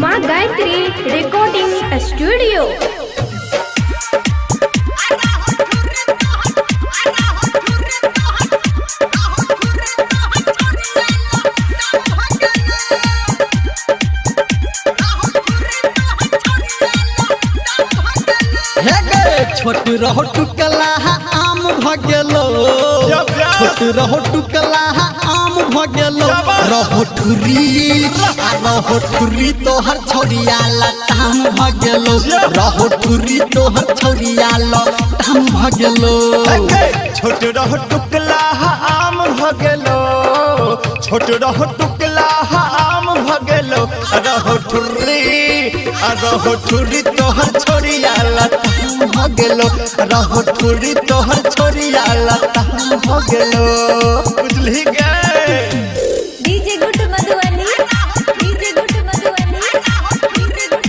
माँ Gayatri recording studio. छोट रहो टुकला आम भगेलो, छोट रहो टुकला आम भगेलो, रहो ठुरी तोहर छोरिया लताम भगेलो, रहो ठुरी तोहर छोरिया लताम भगेलो। छोट रहो टुकला आम भगेलो, छोट रहो टुकला आम भगेलो, रहो ठुरी तोहर छोरिया लताम भगेलो, रहो ठुरी तोहर छोरिया लताम भगेलो। बुझली गे डीजे गुट मधुबनी, डीजे गुट मधुबनी, डीजे गुट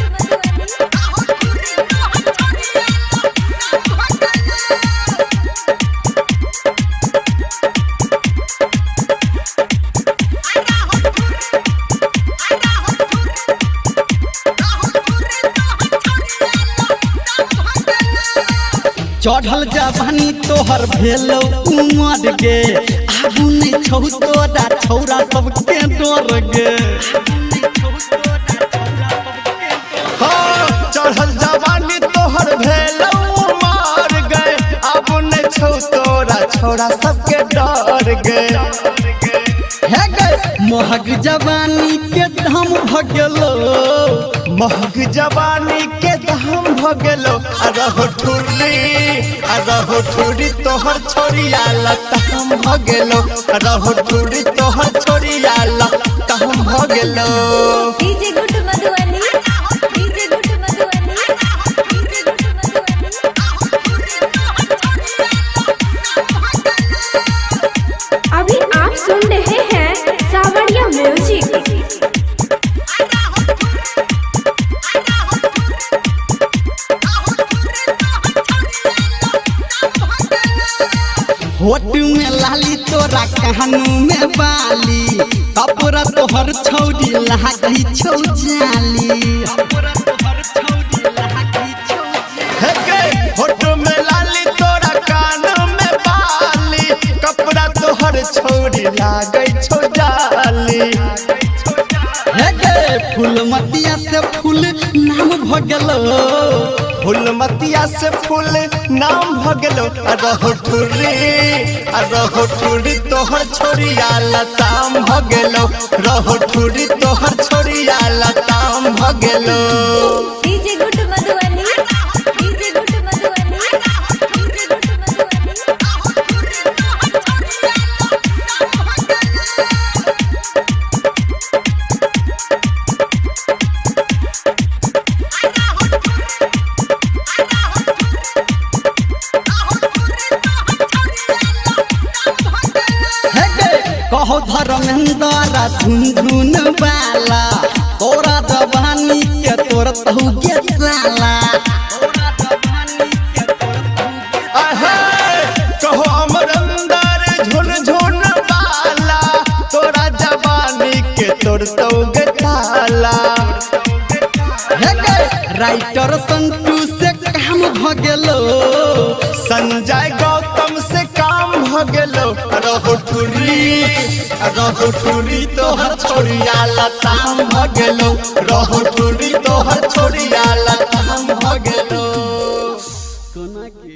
चढ़ल जवानी तोहर भेलो उमर गे, आगू नहीं छौ तोरा छौरा सबके डर गे। चढ़ल जवानी तोहर भेलो उमर गे, आगू नहीं छौ तोरा छौरा सबके डर गे। महग जवानी के दाम भगेलो, महग जवानी के दाम भगेलो, रहो ठुरी तोहर छोरिया लताम भगेलो, रहो ठुरी तोहर छोरिया लताम भगेलो। डीजे गुट मधुबनी, डीजे गुट मधुबनी, डीजे गुट मधुबनी। अभी आप सुन रहे हैं सावरिया म्यूजिक। होट में लाली तोरा कानू में बाली, कपड़ा तोहर छौरी लागई छौ जाली। होठ में लाली तोरा कान में बाली, कपड़ा तोहर छोरी लागै छौ जाली। फूलमतिया से फूल नाम भगेलो, फूलमतिया से फूल नाम भगेलो, रहो ठुरी तोहर छोरिया लताम भगेलो, रहो ठुरी तोहर छोरिया लताम भगेलो। डीजे गुट मधुबनी, डीजे गुट मधुबनी, डीजे गुट कहो धर्मेंद्र झुनझुन वाला, तोरा जवानी के तोर तहु के साला। कहो अमरेंद्र झुनझुन वाला, तोरा जवानी के तोर तौगे ताला। राइटर संतू से काम भगेलो, संजय गौतम से काम भगेलो, रहो ठुरी तोहर छोरिया लताम भगेलो, रहो ठुरी तोहर छोरिया लताम भगेलो। कोना के